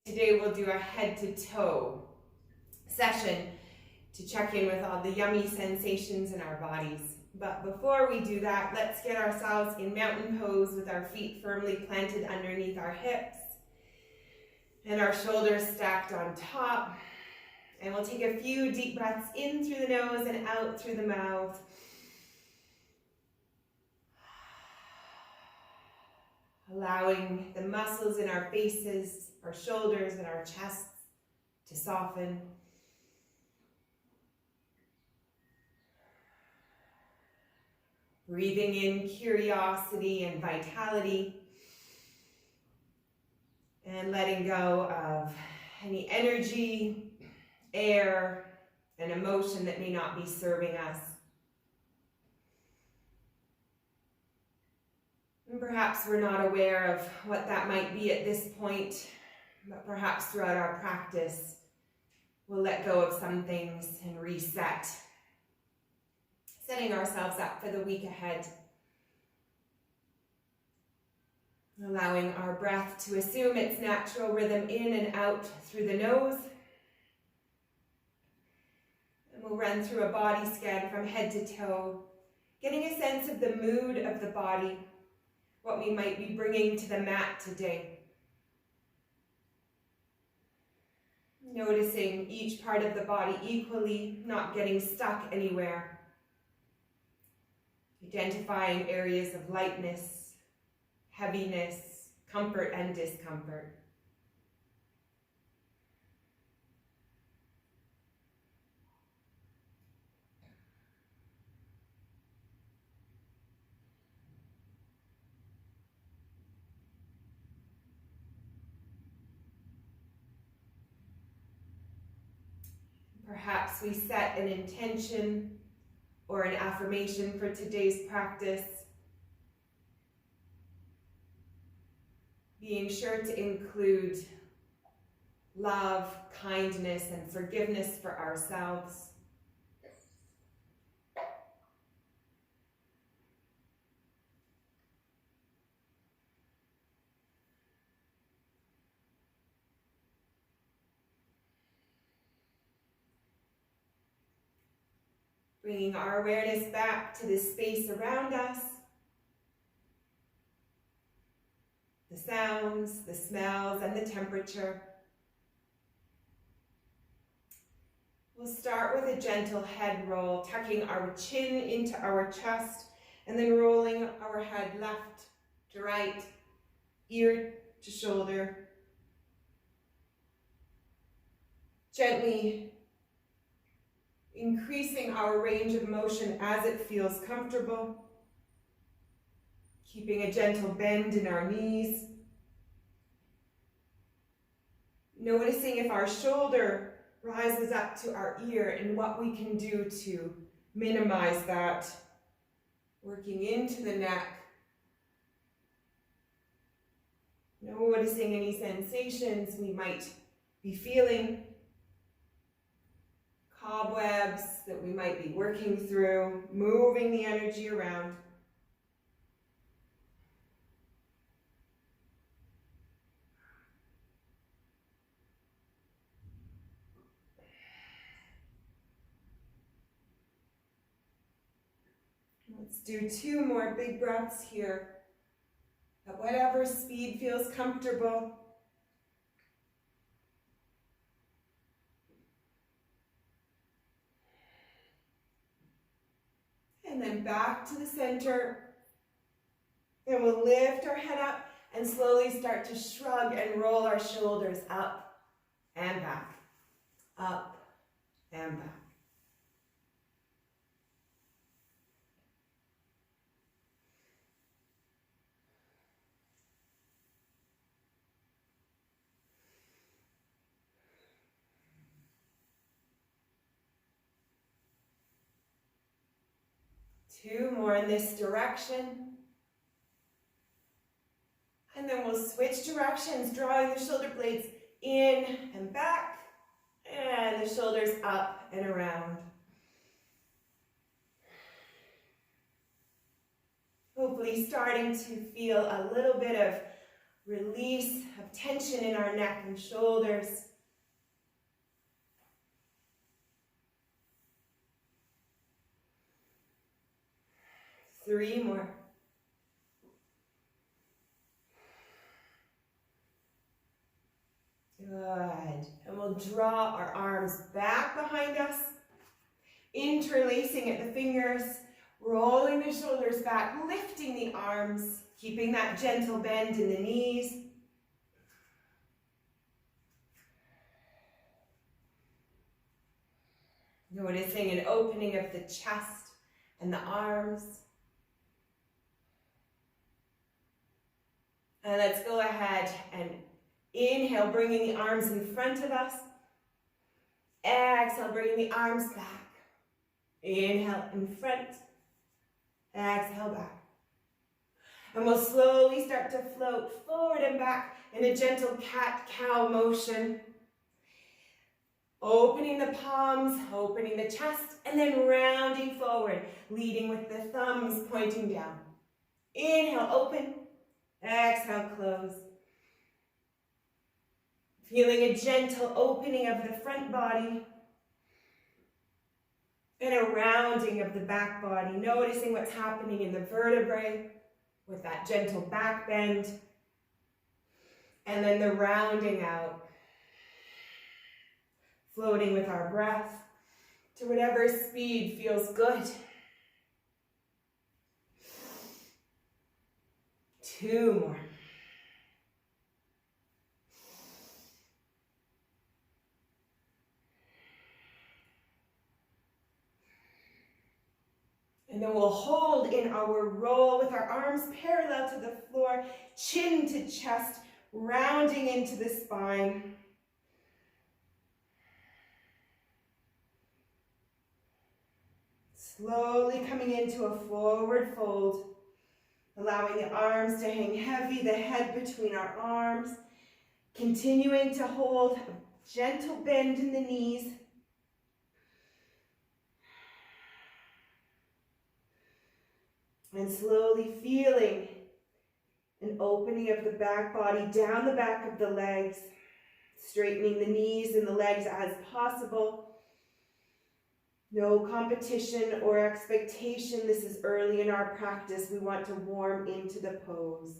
Today we'll do a head to toe session to check in with all the yummy sensations in our bodies. But before we do that, let's get ourselves in mountain pose with our feet firmly planted underneath our hips and our shoulders stacked on top. And we'll take a few deep breaths in through the nose and out through the mouth. Allowing the muscles in our faces, our shoulders, and our chests to soften. Breathing in curiosity and vitality. And letting go of any energy, air, and emotion that may not be serving us. And perhaps we're not aware of what that might be at this point, but perhaps throughout our practice, we'll let go of some things and reset, setting ourselves up for the week ahead. Allowing our breath to assume its natural rhythm in and out through the nose. And we'll run through a body scan from head to toe, getting a sense of the mood of the body, what we might be bringing to the mat today. Noticing each part of the body equally, not getting stuck anywhere. Identifying areas of lightness, heaviness, comfort and discomfort. Perhaps we set an intention or an affirmation for today's practice, being sure to include love, kindness, and forgiveness for ourselves. Bringing our awareness back to the space around us, the sounds, the smells, and the temperature. We'll start with a gentle head roll, tucking our chin into our chest, and then rolling our head left to right, ear to shoulder. Gently increasing our range of motion as it feels comfortable. Keeping a gentle bend in our knees. Noticing if our shoulder rises up to our ear and what we can do to minimize that. Working into the neck. Noticing any sensations we might be feeling. Cobwebs that we might be working through, moving the energy around. Let's do 2 more big breaths here at whatever speed feels comfortable. And then back to the center. And we'll lift our head up and slowly start to shrug and roll our shoulders up and back, up and back. Two more in this direction. And then we'll switch directions, drawing the shoulder blades in and back, and the shoulders up and around. Hopefully starting to feel a little bit of release of tension in our neck and shoulders. Three more. Good. And we'll draw our arms back behind us, interlacing at the fingers, rolling the shoulders back, lifting the arms, keeping that gentle bend in the knees. Noticing an opening of the chest and the arms. And let's go ahead and inhale, bringing the arms in front of us. Exhale, bringing the arms back. Inhale, in front. Exhale, back. And we'll slowly start to float forward and back in a gentle cat-cow motion. Opening the palms, opening the chest, and then rounding forward, leading with the thumbs pointing down. Inhale, open. Exhale, close. Feeling a gentle opening of the front body and a rounding of the back body, noticing what's happening in the vertebrae with that gentle back bend, and then the rounding out, floating with our breath to whatever speed feels good. 2 more. And then we'll hold in our roll with our arms parallel to the floor, chin to chest, rounding into the spine. Slowly coming into a forward fold, allowing the arms to hang heavy, the head between our arms, continuing to hold a gentle bend in the knees. And slowly feeling an opening of the back body down the back of the legs, straightening the knees and the legs as possible. No competition or expectation. This is early in our practice. We want to warm into the pose.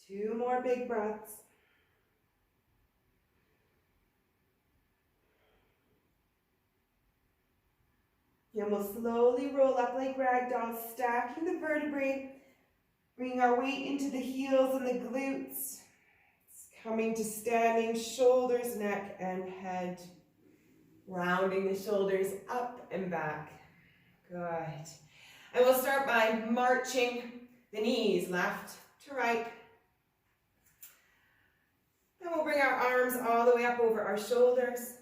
Two more big breaths. And we'll slowly roll up like ragdolls, stacking the vertebrae, bringing our weight into the heels and the glutes. It's coming to standing, shoulders, neck, and head. Rounding the shoulders up and back. Good. And we'll start by marching the knees left to right. Then we'll bring our arms all the way up over our shoulders.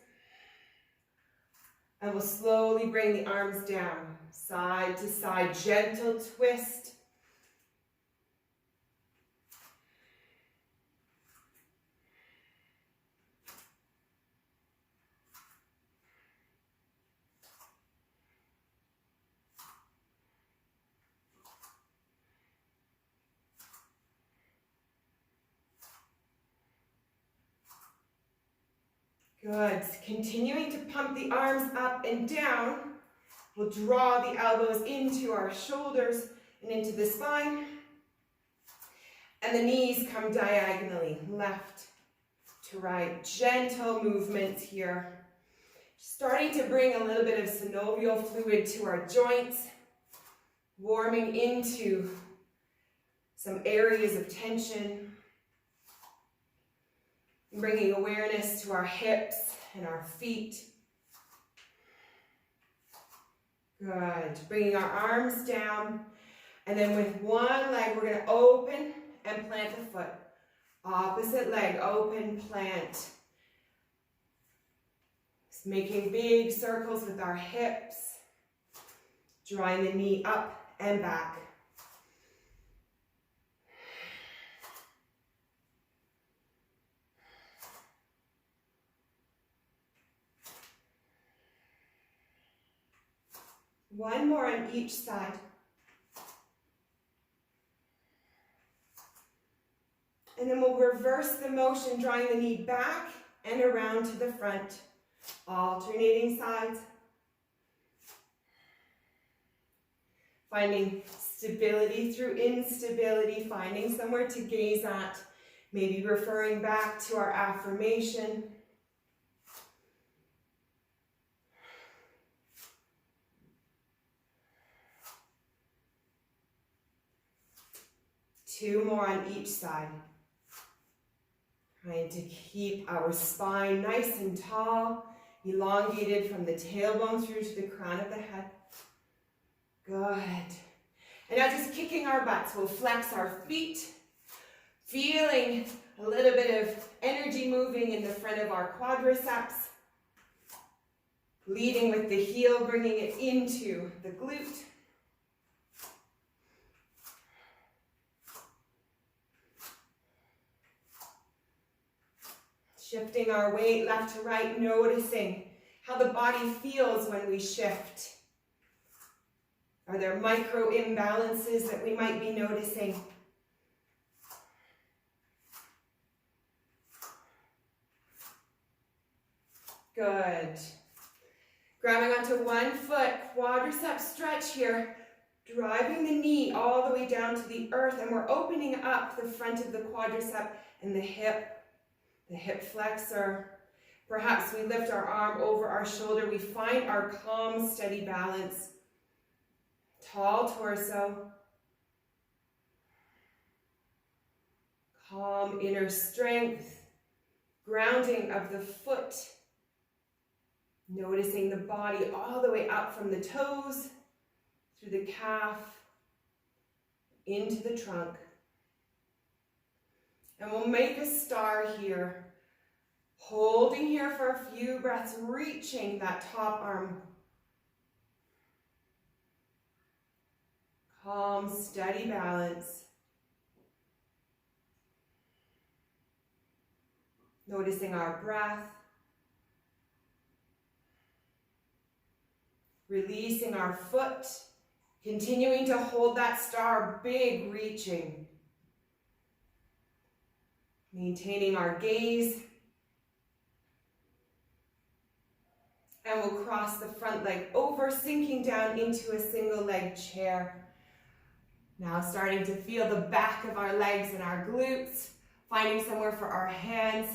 And we'll slowly bring the arms down, side to side, gentle twist. Good. Continuing to pump the arms up and down. We'll draw the elbows into our shoulders and into the spine. And the knees come diagonally, left to right. Gentle movements here. Starting to bring a little bit of synovial fluid to our joints. Warming into some areas of tension. Bringing awareness to our hips and our feet. Good. Bringing our arms down. And then with one leg, we're going to open and plant the foot. Opposite leg, open, plant. Just making big circles with our hips. Drawing the knee up and back. One more on each side. And then we'll reverse the motion, drawing the knee back and around to the front. Alternating sides. Finding stability through instability, finding somewhere to gaze at, maybe referring back to our affirmation. Two more on each side. Trying to keep our spine nice and tall, elongated from the tailbone through to the crown of the head. Good. And now just kicking our butts, we'll flex our feet, feeling a little bit of energy moving in the front of our quadriceps, leading with the heel, bringing it into the glute. Shifting our weight left to right, noticing how the body feels when we shift. Are there micro imbalances that we might be noticing? Good. Grabbing onto one foot, quadricep stretch here, driving the knee all the way down to the earth, and we're opening up the front of the quadricep and the hip flexor. Perhaps we lift our arm over our shoulder. We find our calm, steady balance. Tall torso. Calm inner strength. Grounding of the foot. Noticing the body all the way up from the toes, through the calf, into the trunk. And we'll make a star here, holding here for a few breaths, reaching that top arm. Calm, steady balance. Noticing our breath. Releasing our foot, continuing to hold that star, big reaching. Maintaining our gaze. And we'll cross the front leg over, sinking down into a single leg chair. Now starting to feel the back of our legs and our glutes, finding somewhere for our hands.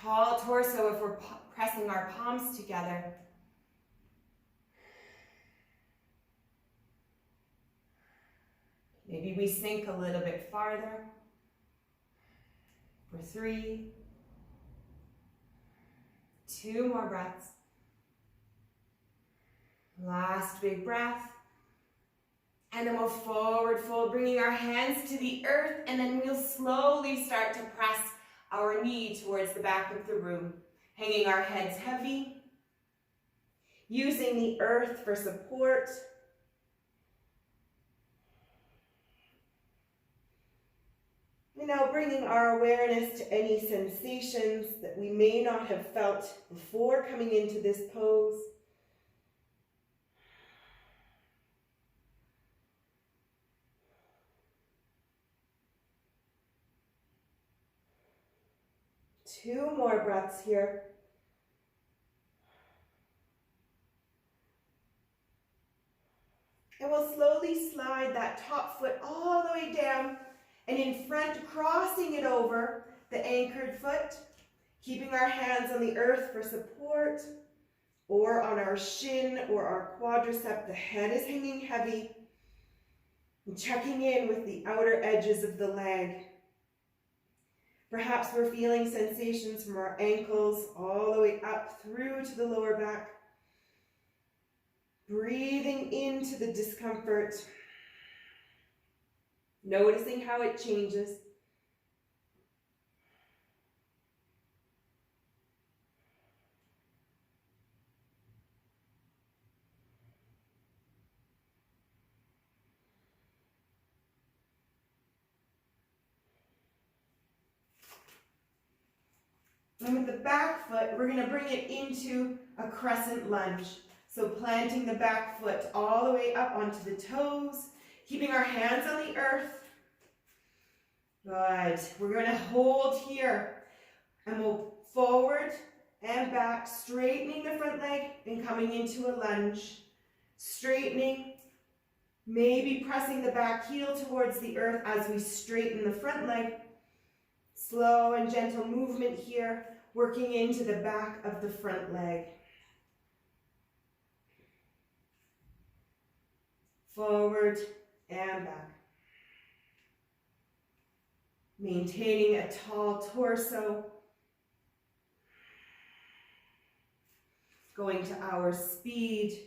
Tall torso if we're pressing our palms together. Maybe we sink a little bit farther. For 3. 2 more breaths. Last big breath. And then we'll forward fold, bringing our hands to the earth, and then we'll slowly start to press our knee towards the back of the room, hanging our heads heavy, using the earth for support. And now bringing our awareness to any sensations that we may not have felt before coming into this pose. Two more breaths here. And we'll slowly slide that top foot all the way down and in front, crossing it over the anchored foot, keeping our hands on the earth for support, or on our shin or our quadricep. The head is hanging heavy, and checking in with the outer edges of the leg. Perhaps we're feeling sensations from our ankles all the way up through to the lower back. Breathing into the discomfort. Noticing how it changes. And with the back foot, we're going to bring it into a crescent lunge. So planting the back foot all the way up onto the toes, keeping our hands on the earth. Good. We're going to hold here and we'll forward and back, straightening the front leg and coming into a lunge. Straightening, maybe pressing the back heel towards the earth as we straighten the front leg. Slow and gentle movement here, working into the back of the front leg. Forward and back. Maintaining a tall torso. Going to our speed.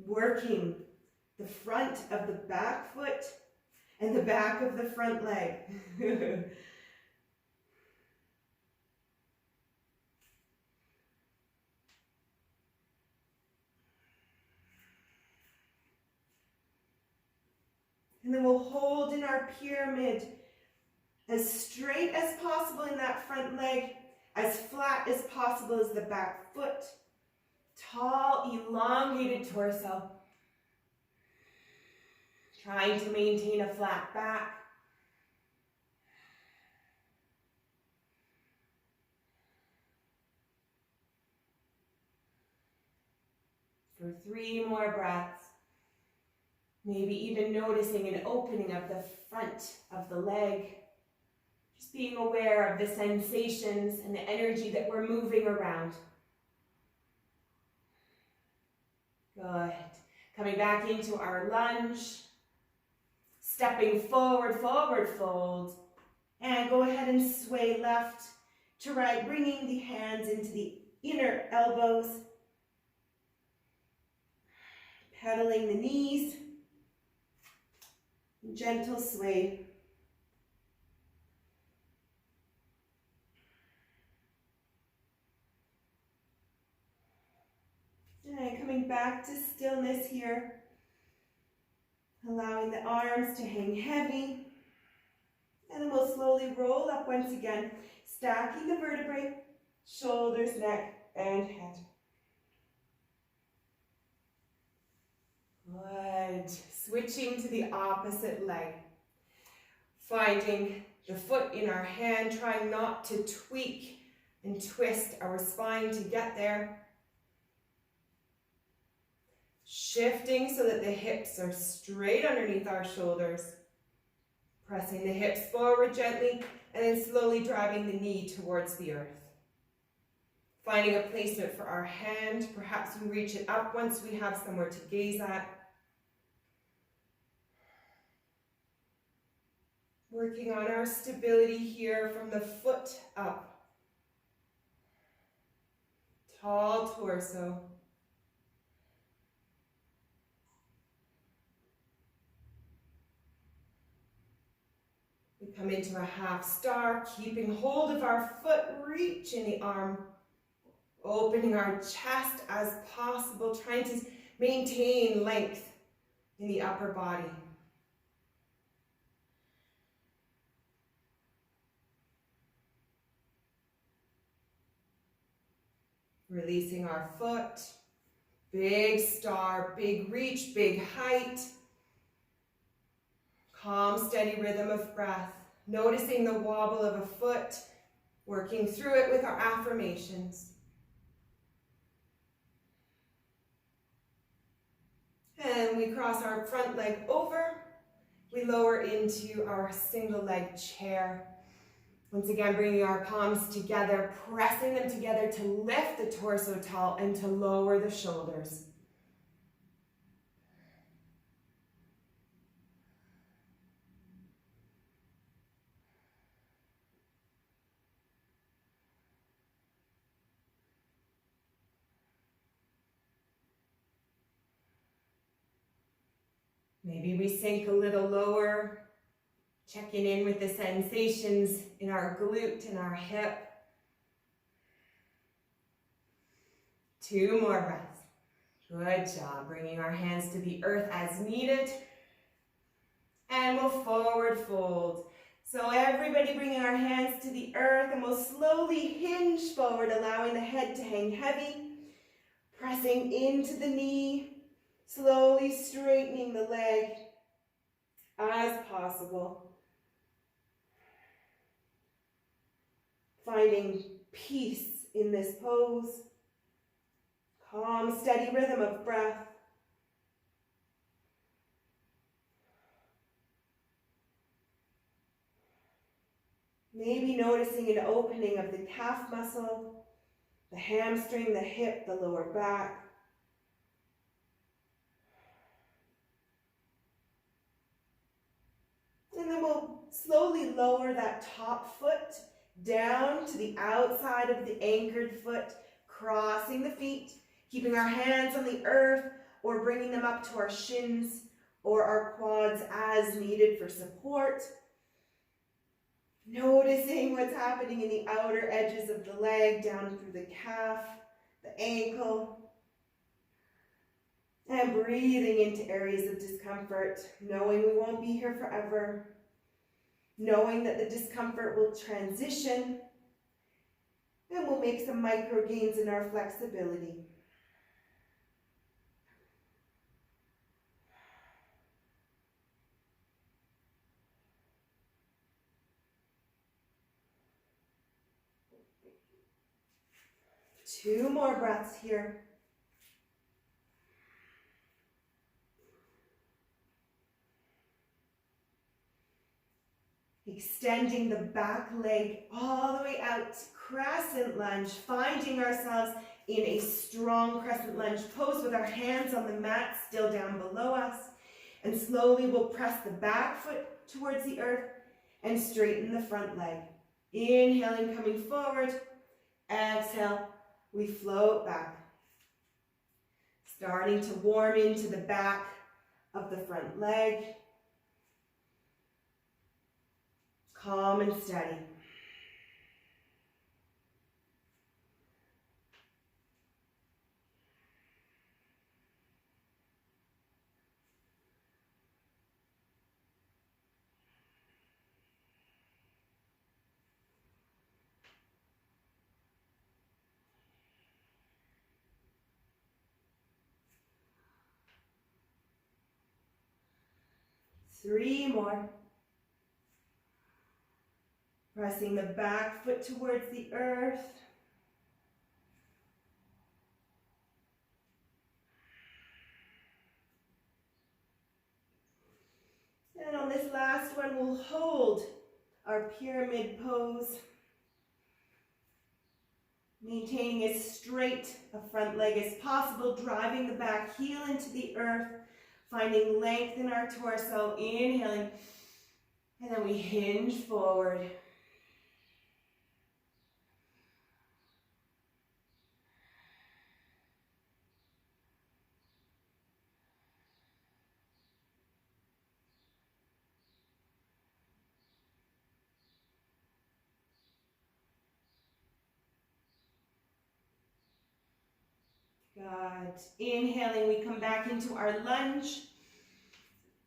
Working the front of the back foot and the back of the front leg. And then we'll hold in our pyramid as straight as possible in that front leg, as flat as possible as the back foot. Tall, elongated torso. Trying to maintain a flat back. For 3 more breaths. Maybe even noticing an opening of the front of the leg. Just being aware of the sensations and the energy that we're moving around. Good. Coming back into our lunge. Stepping forward, forward fold. And go ahead and sway left to right, bringing the hands into the inner elbows. Pedaling the knees. Gentle sway. And coming back to stillness here. Allowing the arms to hang heavy. And then we'll slowly roll up once again, stacking the vertebrae, shoulders, neck, and head. Good. Switching to the opposite leg. Finding the foot in our hand, trying not to tweak and twist our spine to get there. Shifting so that the hips are straight underneath our shoulders. Pressing the hips forward gently and then slowly driving the knee towards the earth. Finding a placement for our hand. Perhaps we reach it up once we have somewhere to gaze at. Working on our stability here from the foot up. Tall torso. We come into a half star, keeping hold of our foot, reaching the arm, opening our chest as possible, trying to maintain length in the upper body. Releasing our foot, big star, big reach, big height. Calm, steady rhythm of breath. Noticing the wobble of a foot, working through it with our affirmations. And we cross our front leg over. We lower into our single leg chair. Once again, bringing our palms together, pressing them together to lift the torso tall and to lower the shoulders. Maybe we sink a little lower, checking in with the sensations in our glute and our hip. 2 more breaths. Good job. Bringing our hands to the earth as needed. And we'll forward fold. So everybody bringing our hands to the earth, and we'll slowly hinge forward, allowing the head to hang heavy, pressing into the knee, slowly straightening the leg as possible. Finding peace in this pose, calm, steady rhythm of breath. Maybe noticing an opening of the calf muscle, the hamstring, the hip, the lower back. And then we'll slowly lower that top foot down to the outside of the anchored foot, crossing the feet, keeping our hands on the earth or bringing them up to our shins or our quads as needed for support. Noticing what's happening in the outer edges of the leg, down through the calf, the ankle. And breathing into areas of discomfort, knowing we won't be here forever. Knowing that the discomfort will transition. And we'll make some micro gains in our flexibility. Two more breaths here. Extending the back leg all the way out, crescent lunge, finding ourselves in a strong crescent lunge pose with our hands on the mat still down below us. And slowly we'll press the back foot towards the earth and straighten the front leg. Inhaling, coming forward. Exhale, we float back. Starting to warm into the back of the front leg. Calm and steady. Three more. Pressing the back foot towards the earth. And on this last one, we'll hold our pyramid pose. Maintaining as straight a front leg as possible, driving the back heel into the earth, finding length in our torso, inhaling, and then we hinge forward. Good. Inhaling, we come back into our lunge.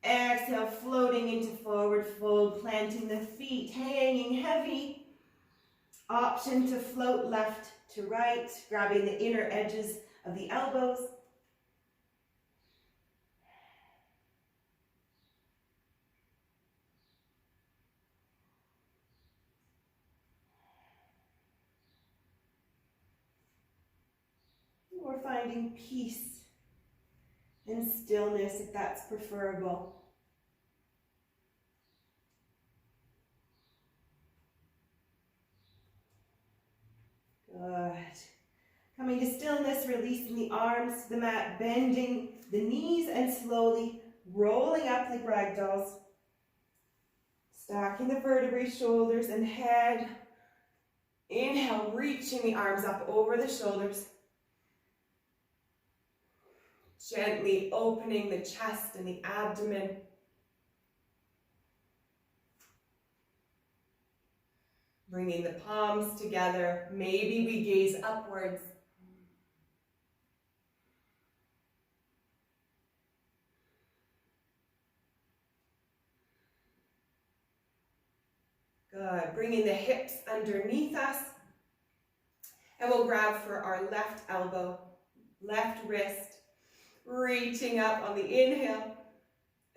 Exhale, floating into forward fold, planting the feet, hanging heavy. Option to float left to right, grabbing the inner edges of the elbows. We're finding peace and stillness if that's preferable. Good. Coming to stillness, releasing the arms to the mat, bending the knees and slowly rolling up like ragdolls. Stacking the vertebrae, shoulders and head. Inhale, reaching the arms up over the shoulders. Gently opening the chest and the abdomen. Bringing the palms together. Maybe we gaze upwards. Good. Bringing the hips underneath us. And we'll grab for our left elbow, left wrist, reaching up on the inhale.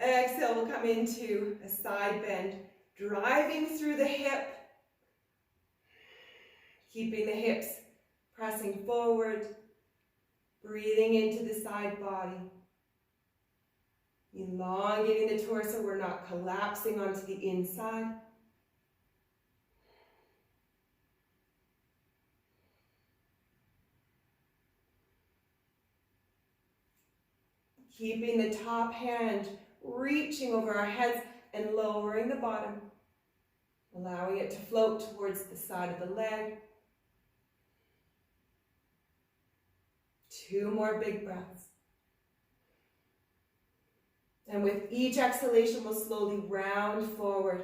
Exhale, we'll come into a side bend, driving through the hip, keeping the hips pressing forward, breathing into the side body, elongating the torso. We're not collapsing onto the inside. Keeping the top hand reaching over our heads and lowering the bottom, allowing it to float towards the side of the leg. 2 more big breaths. And with each exhalation, we'll slowly round forward.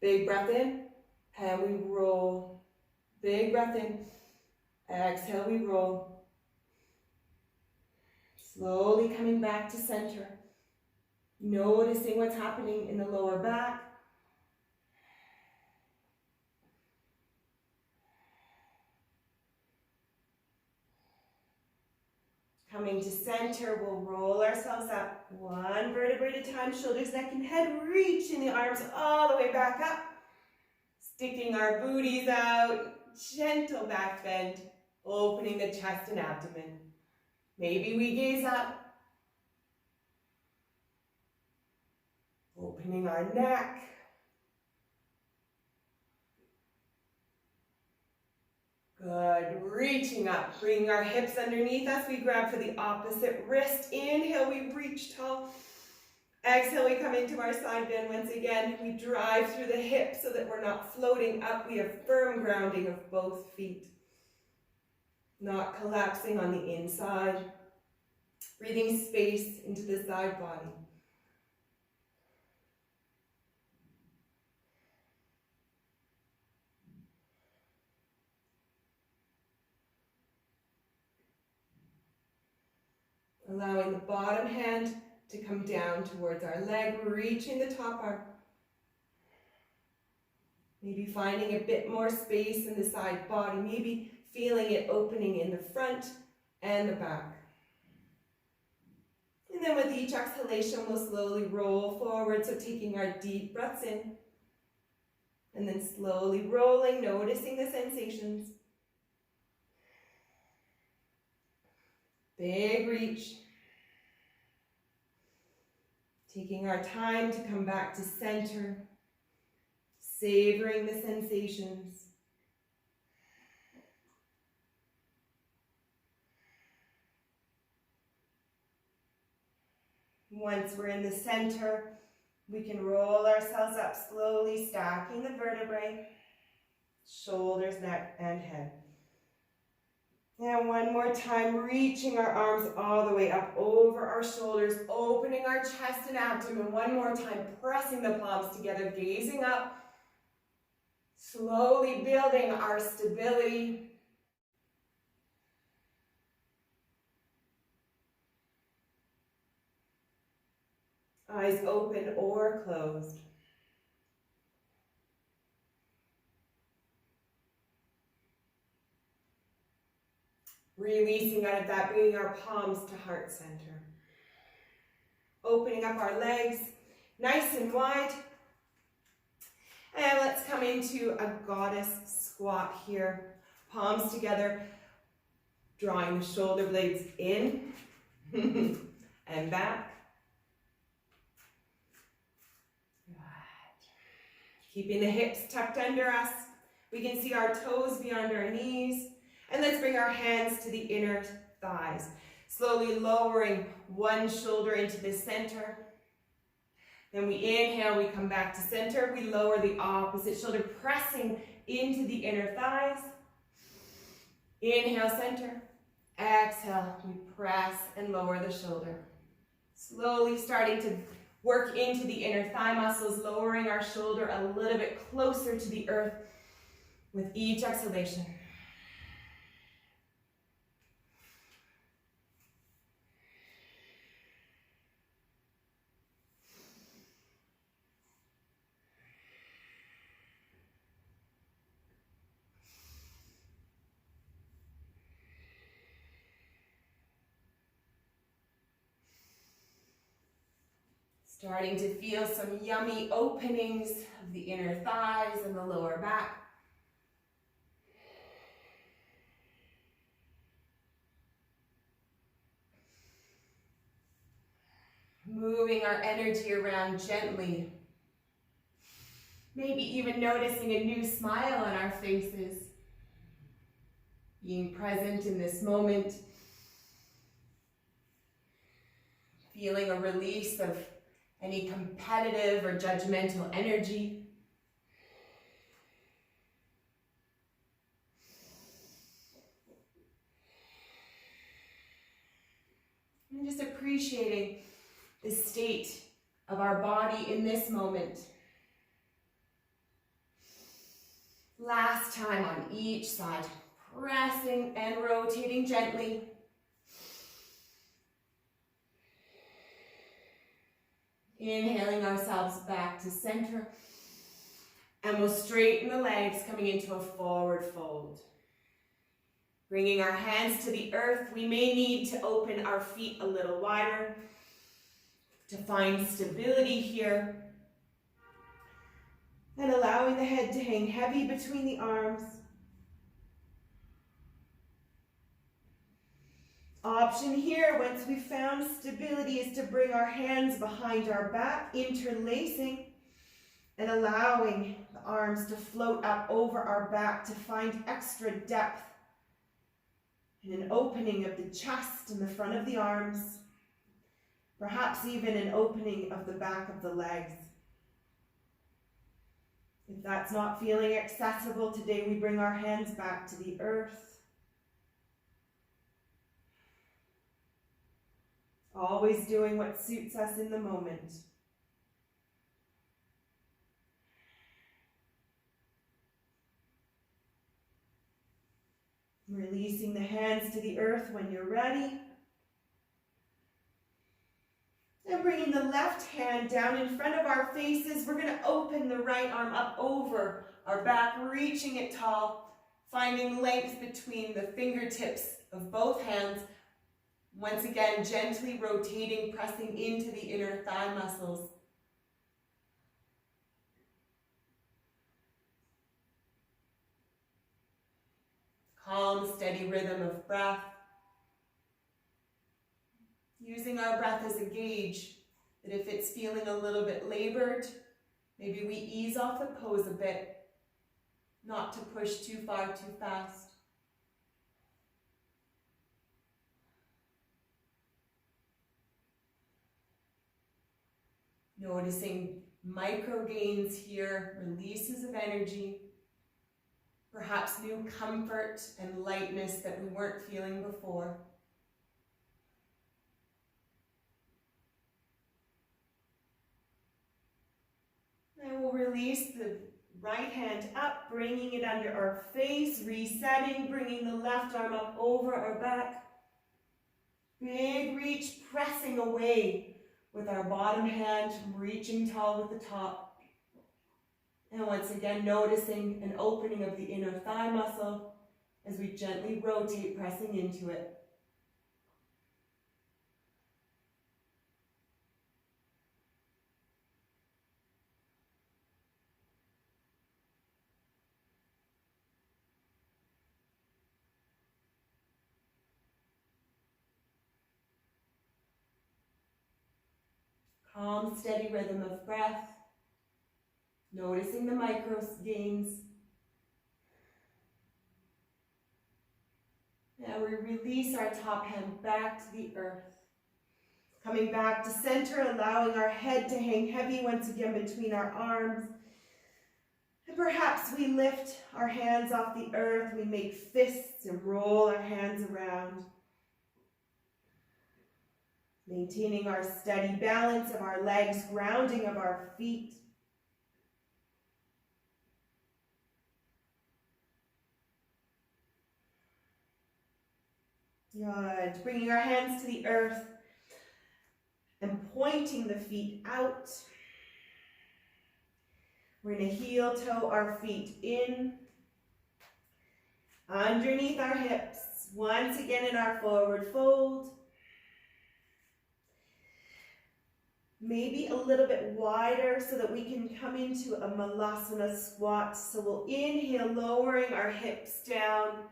Big breath in, and we roll. Big breath in, exhale, we roll. Slowly coming back to center. Noticing what's happening in the lower back. Coming to center, we'll roll ourselves up. 1 vertebrae at a time, shoulders, neck, and head. Reaching the arms all the way back up. Sticking our booties out. Gentle back bend. Opening the chest and abdomen. Maybe we gaze up. Opening our neck. Good. Reaching up. Bringing our hips underneath us. We grab for the opposite wrist. Inhale, we reach tall. Exhale, we come into our side bend once again. We drive through the hips so that we're not floating up. We have firm grounding of both feet. Not collapsing on the inside. Breathing space into the side body. Allowing the bottom hand to come down towards our leg, reaching the top arm. Maybe finding a bit more space in the side body, maybe feeling it opening in the front and the back. And then with each exhalation, we'll slowly roll forward, so taking our deep breaths in, and then slowly rolling, noticing the sensations. Big reach. Taking our time to come back to center, savoring the sensations. Once we're in the center, we can roll ourselves up slowly, stacking the vertebrae, shoulders, neck, and head. And one more time, reaching our arms all the way up over our shoulders, opening our chest and abdomen. One more time, pressing the palms together, gazing up, slowly building our stability. Eyes open or closed. Releasing out of that, bringing our palms to heart center. Opening up our legs, nice and wide. And let's come into a goddess squat here. Palms together, drawing the shoulder blades in and back. Good. Keeping the hips tucked under us. We can see our toes beyond our knees. And let's bring our hands to the inner thighs. Slowly lowering one shoulder into the center. Then we inhale, we come back to center. We lower the opposite shoulder, pressing into the inner thighs. Inhale, center. Exhale, we press and lower the shoulder. Slowly starting to work into the inner thigh muscles, lowering our shoulder a little bit closer to the earth with each exhalation. Starting to feel some yummy openings of the inner thighs and the lower back. Moving our energy around gently. Maybe even noticing a new smile on our faces. Being present in this moment. Feeling a release of any competitive or judgmental energy. And just appreciating the state of our body in this moment. Last time on each side, pressing and rotating gently. Inhaling ourselves back to center. And we'll straighten the legs, coming into a forward fold. Bringing our hands to the earth, we may need to open our feet a little wider to find stability here. And allowing the head to hang heavy between the arms. Option here, once we've found stability, is to bring our hands behind our back, interlacing and allowing the arms to float up over our back to find extra depth and an opening of the chest and the front of the arms, perhaps even an opening of the back of the legs. If that's not feeling accessible today, we bring our hands back to the earth. Always doing what suits us in the moment. Releasing the hands to the earth when you're ready. And bringing the left hand down in front of our faces, we're going to open the right arm up over our back, reaching it tall, finding length between the fingertips of both hands. Once again, gently rotating, pressing into the inner thigh muscles. Calm, steady rhythm of breath. Using our breath as a gauge, that if it's feeling a little bit labored, maybe we ease off the pose a bit, not to push too far, too fast. Noticing micro gains here, releases of energy, perhaps new comfort and lightness that we weren't feeling before. And we'll release the right hand up, bringing it under our face, resetting, bringing the left arm up over our back. Big reach, pressing away with our bottom hand, reaching tall with the top. And once again, noticing an opening of the inner thigh muscle as we gently rotate, pressing into it. Calm, steady rhythm of breath. Noticing the micro gains. Now we release our top hand back to the earth. Coming back to center, allowing our head to hang heavy once again between our arms. And perhaps we lift our hands off the earth. We make fists and roll our hands around. Maintaining our steady balance of our legs, grounding of our feet. Good. Bringing our hands to the earth and pointing the feet out. We're going to heel toe our feet in, underneath our hips. Once again in our forward fold. maybe a little bit wider so that we can come into a malasana squat. So we'll inhale, lowering our hips down,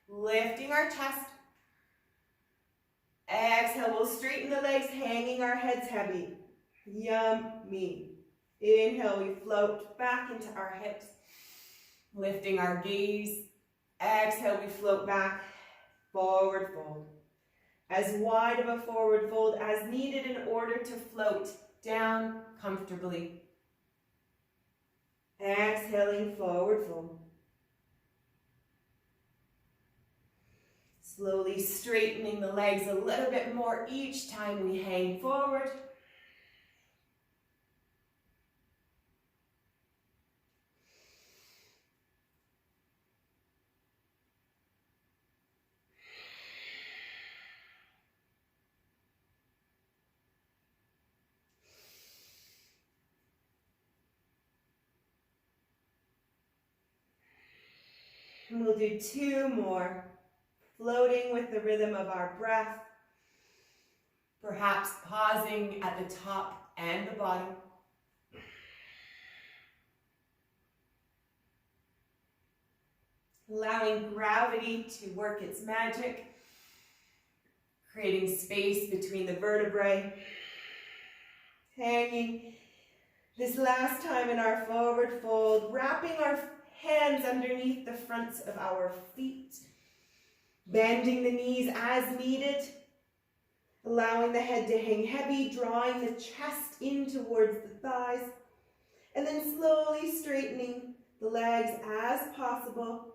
lifting our chest. Exhale, we'll straighten the legs, hanging our heads heavy. Yummy. Inhale, we float back into our hips, lifting our gaze. Exhale, we float back, forward fold. As wide of a forward fold as needed in order to float down comfortably. Exhaling, forward fold. Slowly straightening the legs a little bit more each time we hang forward. And we'll do 2 more, floating with the rhythm of our breath, perhaps pausing at the top and the bottom. Allowing gravity to work its magic, creating space between the vertebrae. Hanging this last time in our forward fold, wrapping our hands underneath the fronts of our feet, bending the knees as needed, allowing the head to hang heavy, drawing the chest in towards the thighs, and then slowly straightening the legs as possible.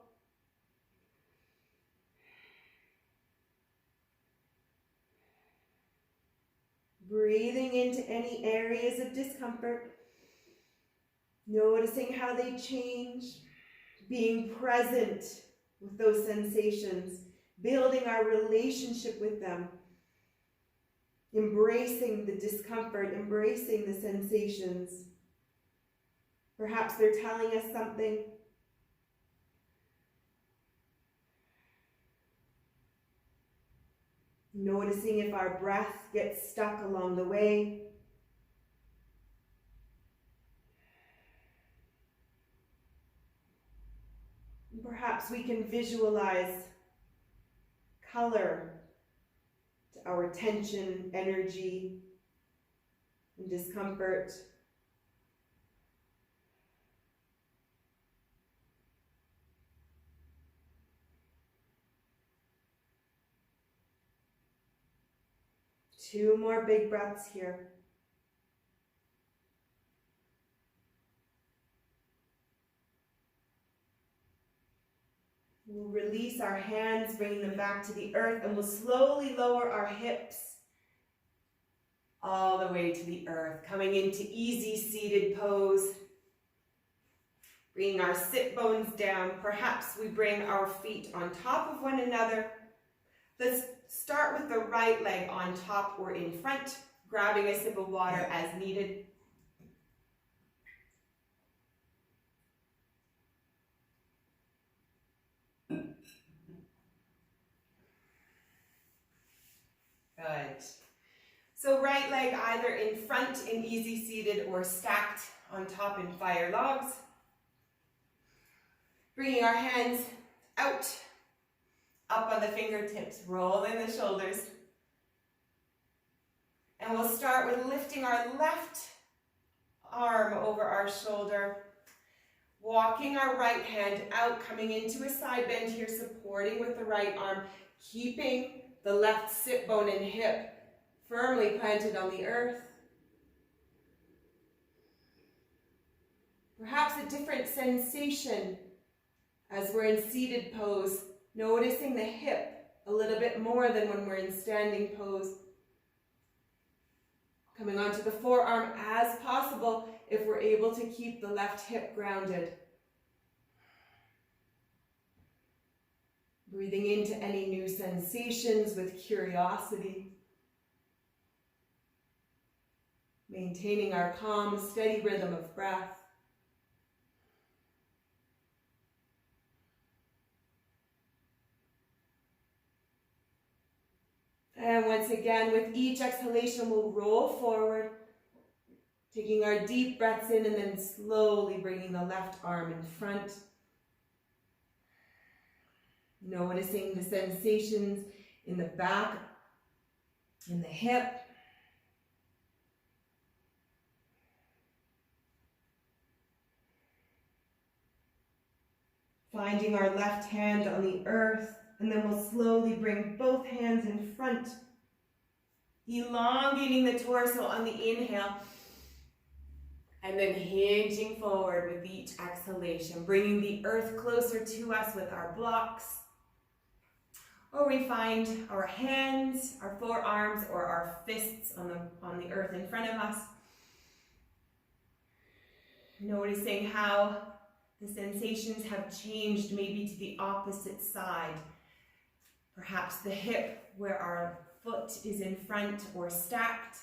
Breathing into any areas of discomfort, noticing how they change, being present with those sensations, building our relationship with them, embracing the discomfort, embracing the sensations. Perhaps they're telling us something. Noticing if our breath gets stuck along the way. Perhaps we can visualize color to our tension, energy, and discomfort. Two more big breaths here. We'll release our hands, bringing them back to the earth, and we'll slowly lower our hips all the way to the earth, coming into easy seated pose. Bringing our sit bones down. Perhaps we bring our feet on top of one another. Let's start with the right leg on top or in front, grabbing a sip of water as needed. Good. So right leg either in front in easy seated or stacked on top in fire logs. Bringing our hands out, up on the fingertips, rolling the shoulders. And we'll start with lifting our left arm over our shoulder, walking our right hand out, coming into a side bend here, supporting with the right arm, keeping the left sit bone and hip firmly planted on the earth. Perhaps a different sensation as we're in seated pose, noticing the hip a little bit more than when we're in standing pose. Coming onto the forearm as possible if we're able to keep the left hip grounded. Breathing into any new sensations with curiosity. Maintaining our calm, steady rhythm of breath. And once again, with each exhalation, we'll roll forward, Taking our deep breaths in and then slowly bringing the left arm in front. Noticing the sensations in the back, in the hip. Finding our left hand on the earth, and then we'll slowly bring both hands in front. Elongating the torso on the inhale. And then hinging forward with each exhalation, bringing the earth closer to us with our blocks. Or we find our hands, our forearms, or our fists on the earth in front of us. Noticing how the sensations have changed, maybe to the opposite side. Perhaps the hip where our foot is in front or stacked.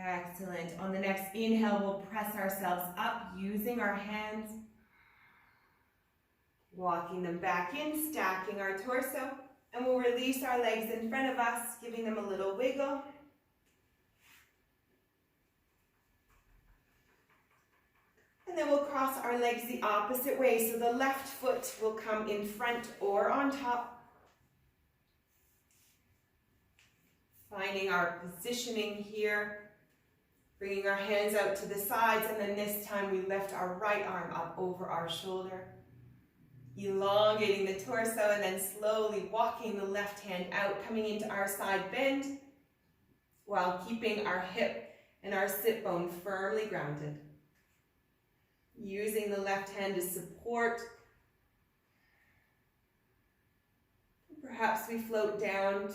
Excellent. On the next inhale, we'll press ourselves up using our hands. Walking them back in, stacking our torso. And we'll release our legs in front of us, giving them a little wiggle. And then we'll cross our legs the opposite way. So the left foot will come in front or on top. Finding our positioning here. Bringing our hands out to the sides, and then this time we lift our right arm up over our shoulder. Elongating the torso, and then slowly walking the left hand out, coming into our side bend, while keeping our hip and our sit bone firmly grounded. Using the left hand to support. Perhaps we float down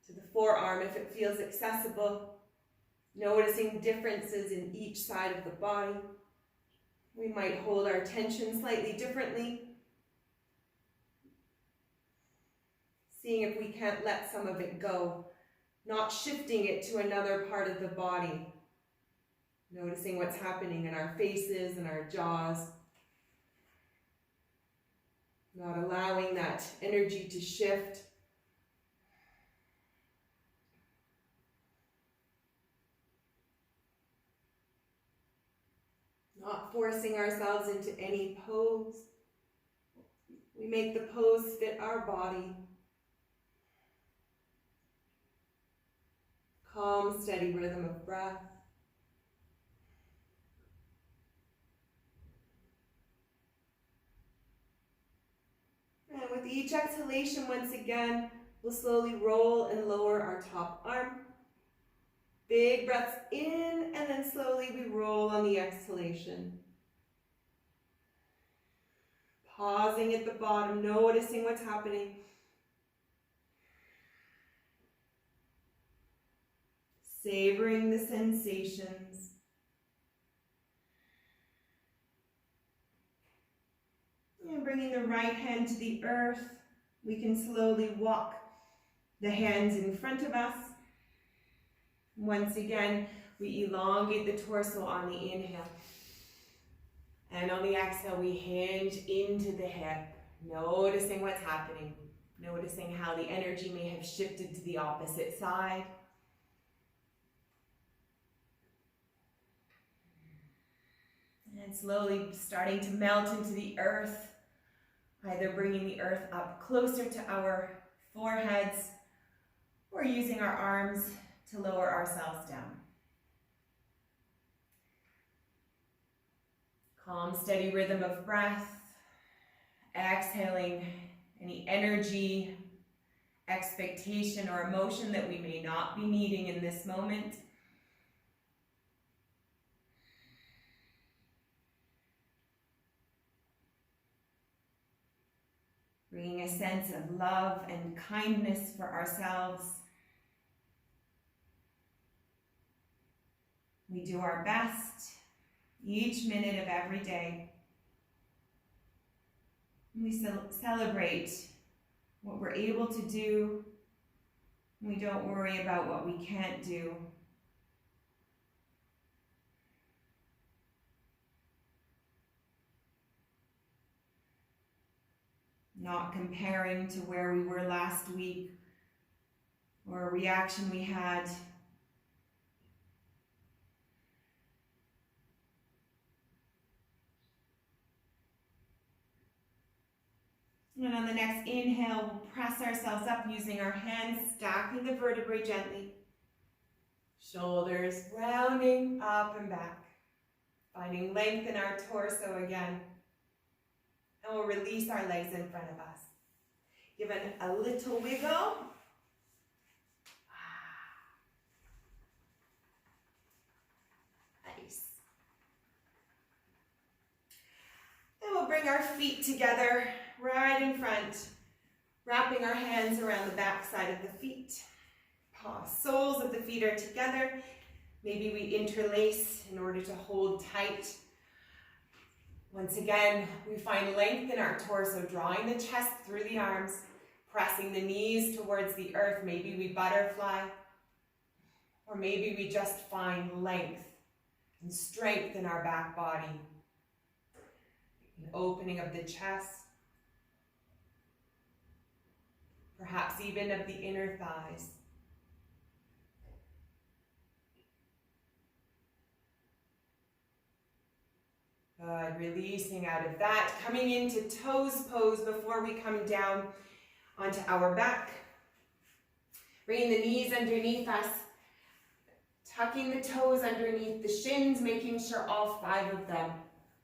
to the forearm if it feels accessible. Noticing differences in each side of the body. We might hold our tension slightly differently. Seeing if we can't let some of it go. Not shifting it to another part of the body. Noticing what's happening in our faces and our jaws. Not allowing that energy to shift. Not forcing ourselves into any pose. We make the pose fit our body. Calm, steady rhythm of breath. And with each exhalation, once again, we'll slowly roll and lower our top arm. Big breaths in, and then slowly we roll on the exhalation. Pausing at the bottom, noticing what's happening. Savoring the sensations. And bringing the right hand to the earth, we can slowly walk the hands in front of us. Once again, we elongate the torso on the inhale. And on the exhale, we hinge into the hip, noticing what's happening, noticing how the energy may have shifted to the opposite side. And slowly starting to melt into the earth, either bringing the earth up closer to our foreheads or using our arms to lower ourselves down. Calm, steady rhythm of breath. Exhaling any energy, expectation, or emotion that we may not be needing in this moment. Bringing a sense of love and kindness for ourselves. We do our best each minute of every day. We celebrate what we're able to do. We don't worry about what we can't do. Not comparing to where we were last week or a reaction we had. And on the next inhale, we'll press ourselves up using our hands, stacking the vertebrae gently. Shoulders rounding up and back. Finding length in our torso again. And we'll release our legs in front of us. Give it a little wiggle. Nice. And we'll bring our feet together right in front, wrapping our hands around the back side of the feet. Soles of the feet are together. Maybe we interlace in order to hold tight. Once again, we find length in our torso, drawing the chest through the arms, pressing the knees towards the earth. Maybe we butterfly, or maybe we just find length and strength in our back body. An opening of the chest, perhaps even of the inner thighs. Good, releasing out of that, coming into toes pose before we come down onto our back. Bringing the knees underneath us, tucking the toes underneath the shins, making sure all 5 of them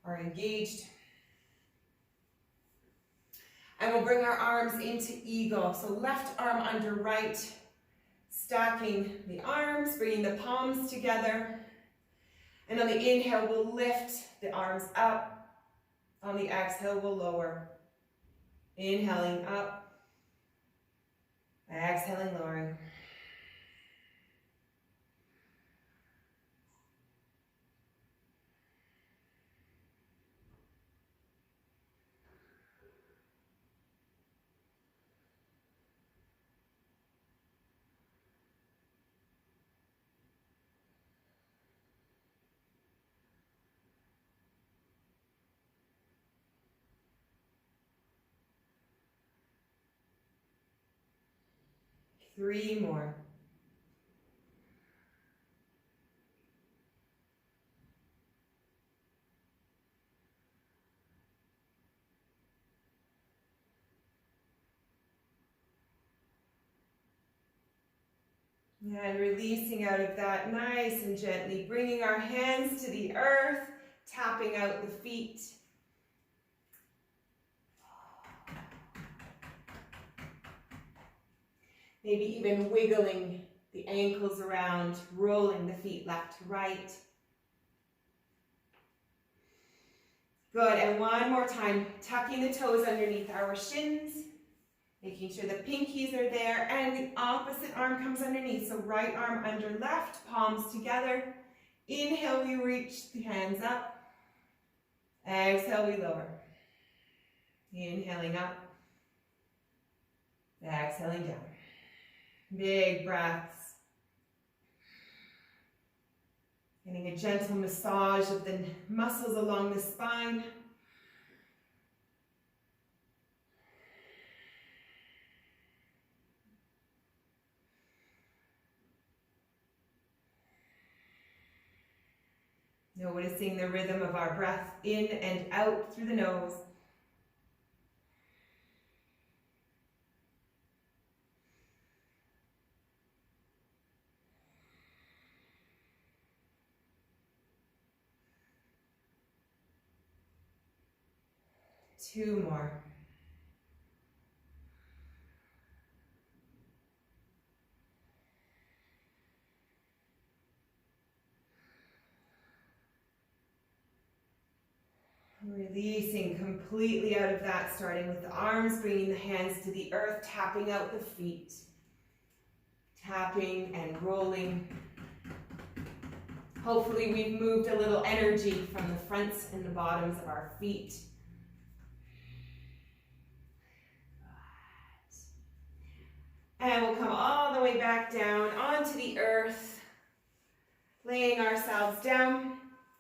are engaged. And we'll bring our arms into eagle. So left arm under right, stacking the arms, bringing the palms together. And on the inhale, we'll lift the arms up. On the exhale, we'll lower. Inhaling up. Exhaling, lowering. Three more. And releasing out of that nice and gently, bringing our hands to the earth, tapping out the feet. Maybe even wiggling the ankles around, rolling the feet left to right. Good, and one more time, tucking the toes underneath our shins, making sure the pinkies are there, and the opposite arm comes underneath. So right arm under left, palms together. Inhale, we reach the hands up. Exhale, we lower. Inhaling up. Exhaling down. Big breaths. Getting a gentle massage of the muscles along the spine. Noticing the rhythm of our breath in and out through the nose. Two more. Releasing completely out of that, starting with the arms, bringing the hands to the earth, tapping out the feet. Tapping and rolling. Hopefully we've moved a little energy from the fronts and the bottoms of our feet. And we'll come all the way back down onto the earth, laying ourselves down,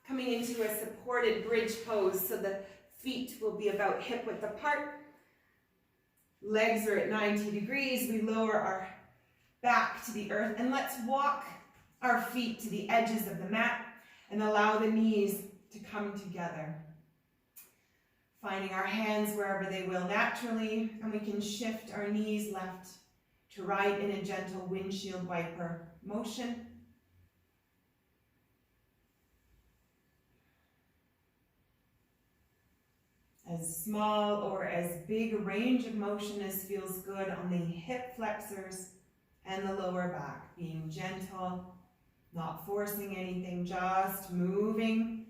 coming into a supported bridge pose, so the feet will be about hip width apart. Legs are at 90 degrees. We lower our back to the earth, and let's walk our feet to the edges of the mat and allow the knees to come together. Finding our hands wherever they will naturally, and we can shift our knees left to right in a gentle windshield wiper motion. As small or as big a range of motion as feels good on the hip flexors and the lower back, being gentle, not forcing anything, just moving.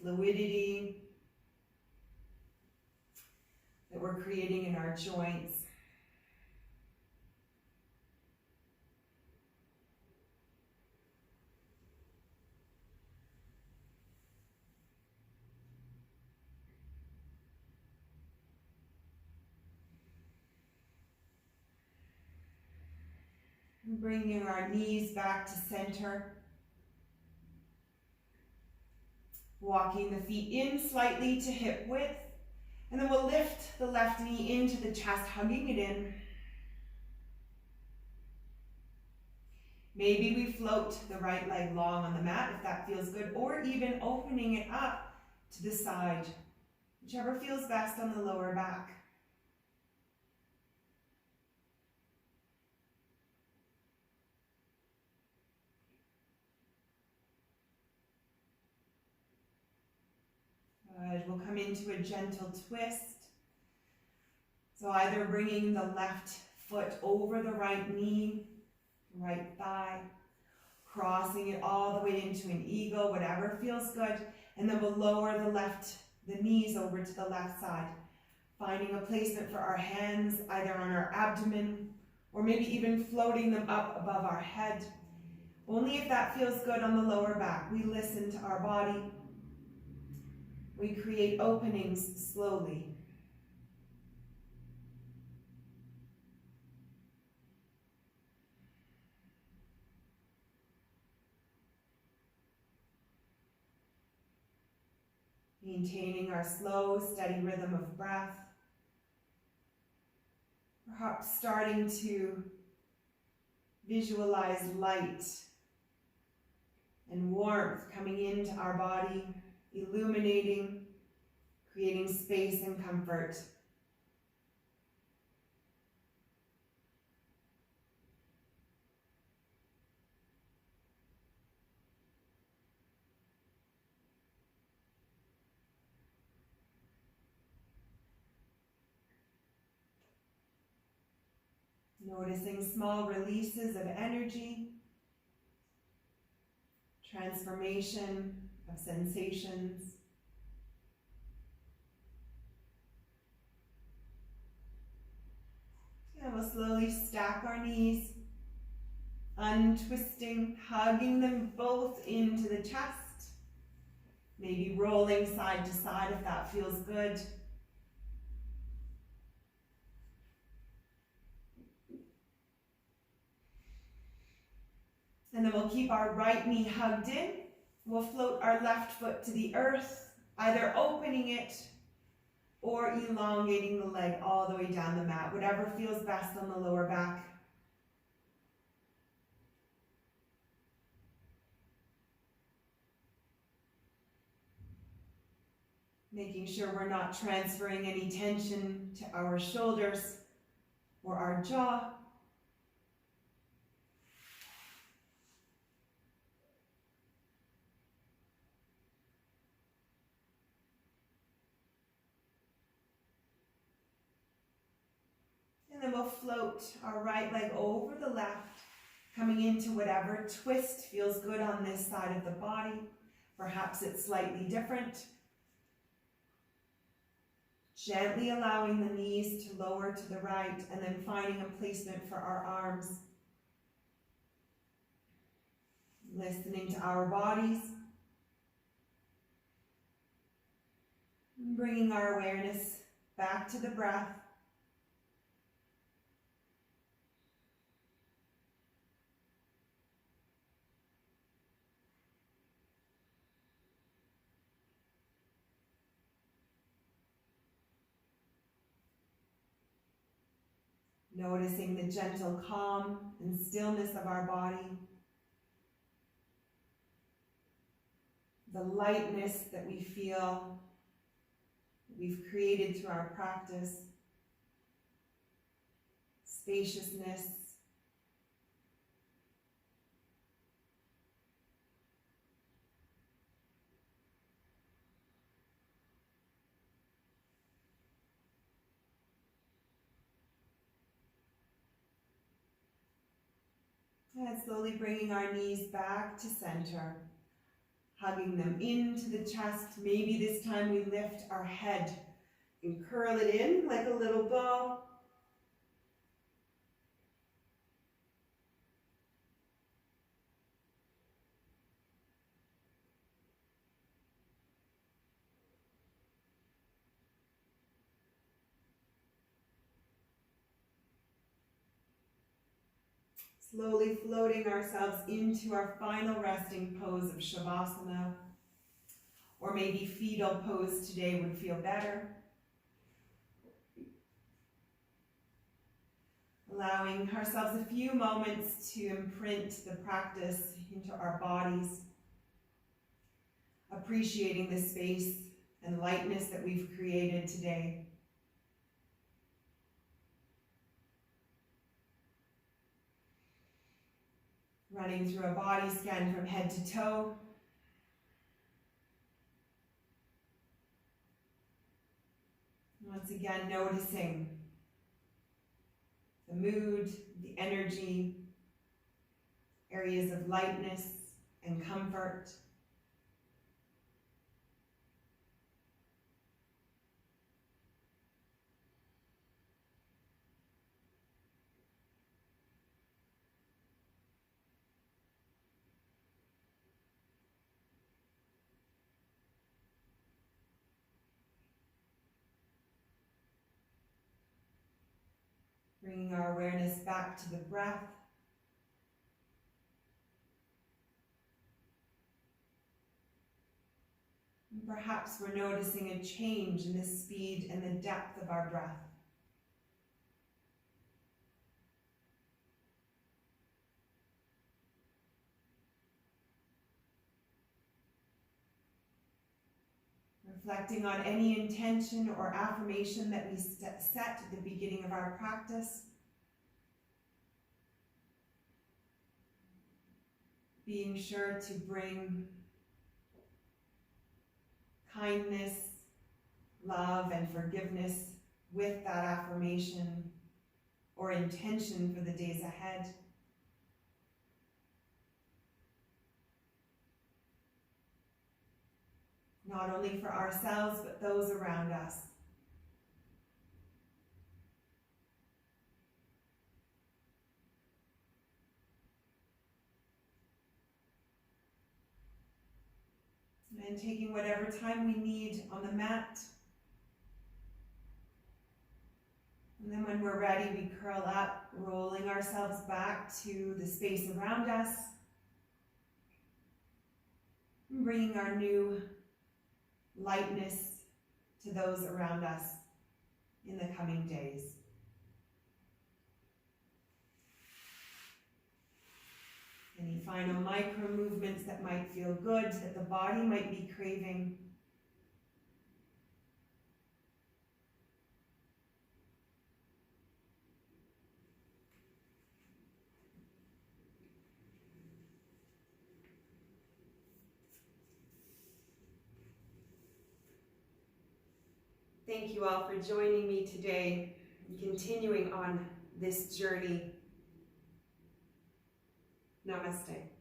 Fluidity that we're creating in our joints. Bringing our knees back to center. Walking the feet in slightly to hip width. And then we'll lift the left knee into the chest, hugging it in. Maybe we float the right leg long on the mat if that feels good, or even opening it up to the side, whichever feels best on the lower back. Good. We'll come into a gentle twist. So either bringing the left foot over the right knee, right thigh, crossing it all the way into an eagle, whatever feels good, and then we'll lower the knees over to the left side, finding a placement for our hands either on our abdomen or maybe even floating them up above our head. Only if that feels good on the lower back. We listen to our body. We create openings slowly. Maintaining our slow, steady rhythm of breath. Perhaps starting to visualize light and warmth coming into our body, illuminating, creating space and comfort. Noticing small releases of energy, transformation of sensations. And we'll slowly stack our knees, untwisting, hugging them both into the chest. Maybe rolling side to side if that feels good. And then we'll keep our right knee hugged in. We'll float our left foot to the earth, either opening it or elongating the leg all the way down the mat, whatever feels best on the lower back. Making sure we're not transferring any tension to our shoulders or our jaw. And then we'll float our right leg over the left, coming into whatever twist feels good on this side of the body. Perhaps it's slightly different. Gently allowing the knees to lower to the right, and then finding a placement for our arms. Listening to our bodies. Bringing our awareness back to the breath. Noticing the gentle calm and stillness of our body. The lightness that we feel, that we've created through our practice. Spaciousness. And slowly bringing our knees back to center, hugging them into the chest. Maybe this time we lift our head and curl it in like a little ball. Slowly floating ourselves into our final resting pose of Shavasana, or maybe fetal pose today would feel better. Allowing ourselves a few moments to imprint the practice into our bodies, appreciating the space and lightness that we've created today. Running through a body scan from head to toe. Once again, noticing the mood, the energy, areas of lightness and comfort. Bringing our awareness back to the breath. And perhaps we're noticing a change in the speed and the depth of our breath. Reflecting on any intention or affirmation that we set at the beginning of our practice. Being sure to bring kindness, love, and forgiveness with that affirmation or intention for the days ahead. Not only for ourselves, but those around us. And taking whatever time we need on the mat. And then when we're ready, we curl up, rolling ourselves back to the space around us. And bringing our new lightness to those around us in the coming days. Any final micro movements that might feel good, that the body might be craving. Thank you all for joining me today and continuing on this journey. Namaste.